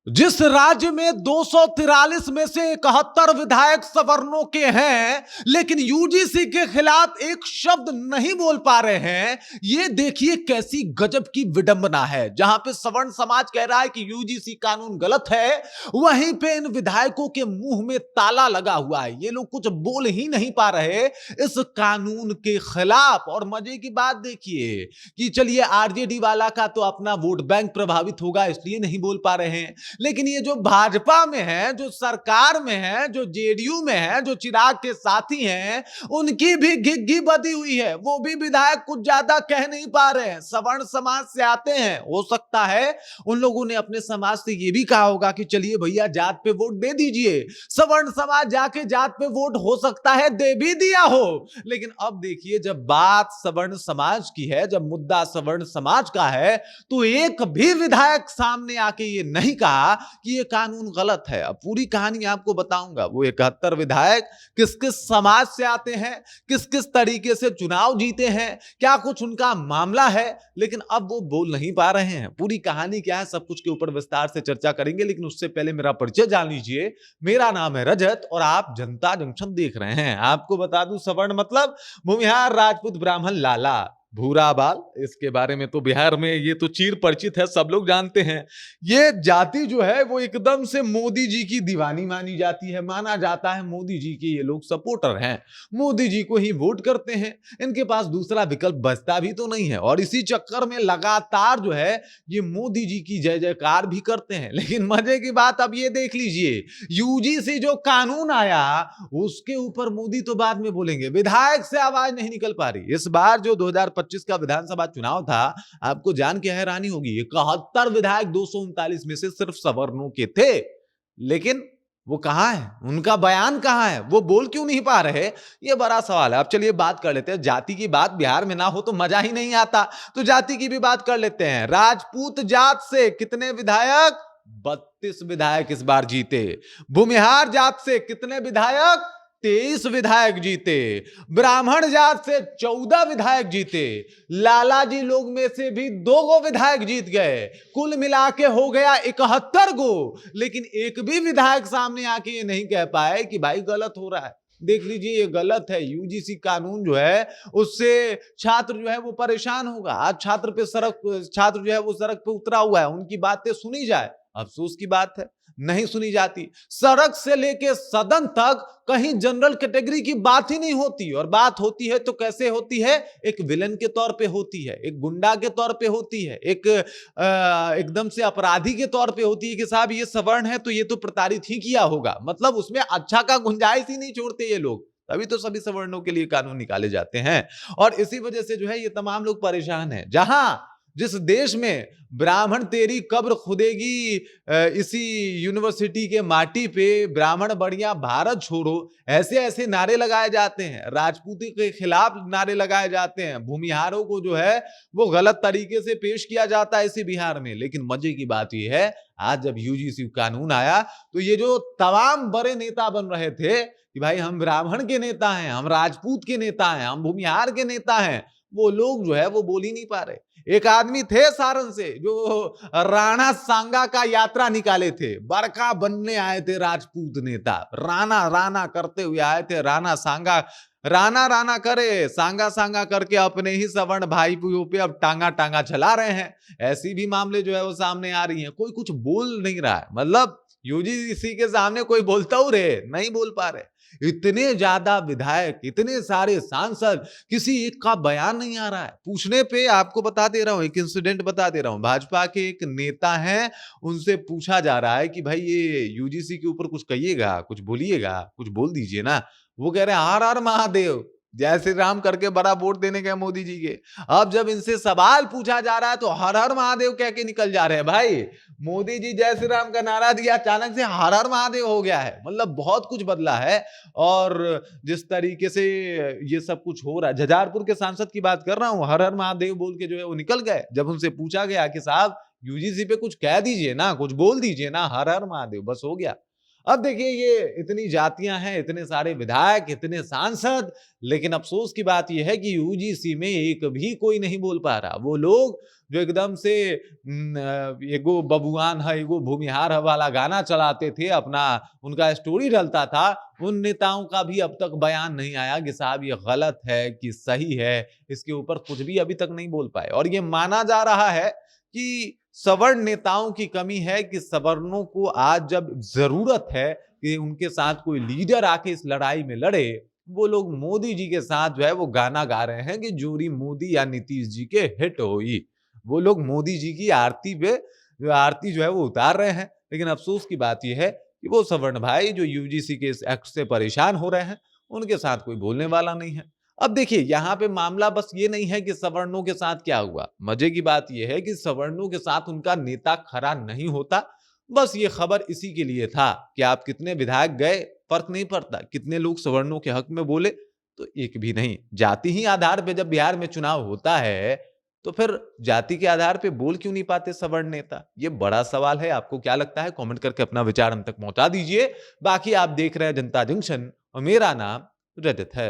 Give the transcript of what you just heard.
जिस राज्य में 243 में से 71 विधायक सवर्णों के हैं, लेकिन यूजीसी के खिलाफ एक शब्द नहीं बोल पा रहे हैं। ये देखिए कैसी गजब की विडंबना है। जहां पे सवर्ण समाज कह रहा है कि यूजीसी कानून गलत है, वहीं पे इन विधायकों के मुंह में ताला लगा हुआ है। ये लोग कुछ बोल ही नहीं पा रहे इस कानून के खिलाफ। और मजे की बात देखिए कि चलिए आरजेडी वाला का तो अपना वोट बैंक प्रभावित होगा, इसलिए नहीं बोल पा रहे हैं। लेकिन ये जो भाजपा में है, जो सरकार में है, जो जेडीयू में है, जो चिराग के साथी हैं, उनकी भी घिघी बधी हुई है। वो भी विधायक कुछ ज्यादा कह नहीं पा रहे हैं। सवर्ण समाज से आते हैं, हो सकता है उन लोगों ने अपने समाज से ये भी कहा होगा कि चलिए भैया जात पे वोट दे दीजिए। सवर्ण समाज जाके जात पे वोट हो सकता है दे भी दिया हो। लेकिन अब देखिए जब बात सवर्ण समाज की है, जब मुद्दा सवर्ण समाज का है, तो एक भी विधायक सामने आके ये नहीं कहा कि ये कानून गलत है। अब पूरी कहानी आपको बताऊंगा। वो 71 विधायक किस किस समाज से आते हैं, किस किस तरीके से चुनाव जीते हैं, क्या कुछ उनका मामला है, लेकिन अब वो बोल नहीं पा रहे हैं। पूरी कहानी क्या है, सब कुछ के ऊपर विस्तार से चर्चा करेंगे। लेकिन उससे पहले मेरा परिचय जान लीजिए। मेरा नाम है रजत और आप जनता जंक्शन देख रहे हैं। आपको बता दूं, सवर्ण मतलब भूमिहार, राजपूत, ब्राह्मण, लाला, भूरा बाल। इसके बारे में तो बिहार में ये तो चीर परिचित है, सब लोग जानते हैं। ये जाति जो है वो एकदम से मोदी जी की दीवानी मानी जाती है। माना जाता है मोदी जी के ये लोग सपोर्टर हैं, मोदी जी को ही वोट करते हैं। इनके पास दूसरा विकल्प बचता भी तो नहीं है। और इसी चक्कर में लगातार जो है ये मोदी जी की जय जयकार भी करते हैं। लेकिन मजे की बात अब ये देख लीजिए, यूजीसी जो कानून आया उसके ऊपर मोदी तो बाद में बोलेंगे, विधायक से आवाज नहीं निकल पा रही। इस बार जो 2025 का विधानसभा चुनाव था, आपको जान के हैरानी होगी, 71 विधायक 239 में से सिर्फ सवर्णों के थे। लेकिन वो कहां है, उनका बयान कहां है, वो बोल क्यों नहीं पा रहे, ये बड़ा सवाल है। अब चलिए बात कर लेते हैं। जाति की बात बिहार में ना हो तो मजा ही नहीं आता, तो जाति की भी बात कर लेते हैं। राजपूत जात से कितने विधायक? 32 विधायक इस बार जीते। भूमिहार जात से कितने विधायक? 23 विधायक जीते। ब्राह्मण जात से 14 विधायक जीते। लालाजी लोग में से भी 2 विधायक जीत गए। कुल मिला के हो गया 71 गो। लेकिन एक भी विधायक सामने आके ये नहीं कह पाए कि भाई गलत हो रहा है। देख लीजिए ये गलत है। यूजीसी कानून जो है उससे छात्र जो है वो परेशान होगा। आज छात्र जो है वो सड़क पे उतरा हुआ है, उनकी बातें सुनी जाए, अफसोस की बात है नहीं सुनी जाती। सड़क से लेके सदन तक कहीं जनरल कैटेगरी की बात ही नहीं होती। और बात होती है तो कैसे होती है, एक विलन के तौर पे होती है, एक गुंडा के तौर पे होती है, एक एकदम से अपराधी के तौर पे होती है कि साहब ये सवर्ण है तो ये तो प्रताड़ित ही किया होगा। मतलब उसमें अच्छा का गुंजाइश ही नहीं छोड़ते ये लोग। तभी तो सभी सवर्णों के लिए कानून निकाले जाते हैं। और इसी वजह से जो है ये तमाम लोग परेशान हैं। जिस देश में ब्राह्मण तेरी कब्र खुदेगी, इसी यूनिवर्सिटी के माटी पे ब्राह्मण बढ़िया भारत छोड़ो, ऐसे ऐसे नारे लगाए जाते हैं। राजपूती के खिलाफ नारे लगाए जाते हैं। भूमिहारों को जो है वो गलत तरीके से पेश किया जाता है इसी बिहार में। लेकिन मजे की बात यह है, आज जब यूजीसी कानून आया तो ये जो तमाम बड़े नेता बन रहे थे कि भाई हम ब्राह्मण के नेता हैं, हम राजपूत के नेता हैं, हम भूमिहार के नेता हैं, वो लोग जो है वो बोल ही नहीं पा रहे। एक आदमी थे सारण से जो राणा सांगा का यात्रा निकाले थे। बड़का बनने आए थे राजपूत नेता, राणा राणा करते हुए आए थे। राणा सांगा, राणा राणा करे, सांगा सांगा करके अपने ही सवर्ण भाई पे अब टांगा टांगा चला रहे हैं। ऐसी भी मामले जो है वो सामने आ रही हैं। कोई कुछ बोल नहीं रहा है। मतलब यूजीसी के सामने कोई बोलता हूं रे, नहीं बोल पा रहे। इतने ज्यादा विधायक, इतने सारे सांसद, किसी एक का बयान नहीं आ रहा है। पूछने पे आपको बता दे रहा हूं, एक इंसिडेंट बता दे रहा हूं। भाजपा के एक नेता हैं, उनसे पूछा जा रहा है कि भाई ये यूजीसी के ऊपर कुछ कहिएगा, कुछ बोलिएगा, कुछ बोल दीजिए ना। वो कह रहे हैं हर हर महादेव, जय श्री राम करके बड़ा वोट देने गए मोदी जी के। अब जब इनसे सवाल पूछा जा रहा है तो हर हर महादेव कह के निकल जा रहे हैं। भाई मोदी जी जय श्री राम का नारा दिया, अचानक से हर हर महादेव हो गया है। मतलब बहुत कुछ बदला है। और जिस तरीके से ये सब कुछ हो रहा है, झंझारपुर के सांसद की बात कर रहा हूं, हर हर महादेव बोल के जो है वो निकल गए। जब उनसे पूछा गया कि साहब यूजीसी पे कुछ कह दीजिए ना, कुछ बोल दीजिए ना, हर हर महादेव, बस हो गया। अब देखिए ये इतनी जातियां हैं, इतने सारे विधायक, इतने सांसद, लेकिन अफसोस की बात यह है कि यूजीसी में एक भी कोई नहीं बोल पा रहा। वो लोग जो एकदम से एगो बबुआन है, एगो भूमिहार है वाला गाना चलाते थे, अपना उनका स्टोरी डलता था, उन नेताओं का भी अब तक बयान नहीं आया कि साहब ये गलत है कि सही है। इसके ऊपर कुछ भी अभी तक नहीं बोल पाए और ये माना जा रहा है कि सवर्ण नेताओं की कमी है कि सवर्णों को आज जब जरूरत है कि उनके साथ कोई लीडर आके इस लड़ाई में लड़े, वो लोग मोदी जी के साथ जो है वो गाना गा रहे हैं कि जोरी मोदी या नीतीश जी के हिट होई। वो लोग मोदी जी की आरती पे आरती जो है वो उतार रहे हैं। लेकिन अफसोस की बात यह है कि वो सवर्ण भाई जो यूजीसी के इस एक्ट से परेशान हो रहे हैं, उनके साथ कोई बोलने वाला नहीं है। अब देखिए यहाँ पे मामला बस ये नहीं है कि सवर्णों के साथ क्या हुआ। मजे की बात यह है कि सवर्णों के साथ उनका नेता खड़ा नहीं होता। बस ये खबर इसी के लिए था कि आप कितने विधायक गए फर्क नहीं पड़ता, कितने लोग सवर्णों के हक में बोले तो एक भी नहीं। जाति ही आधार पे जब बिहार में चुनाव होता है तो फिर जाति के आधार पे बोल क्यों नहीं पाते सवर्ण नेता? ये बड़ा सवाल है। आपको क्या लगता है? कमेंट करके अपना विचार हम तक पहुंचा दीजिए। बाकी आप देख रहे हैं जनता जंक्शन और मेरा नाम रजत है।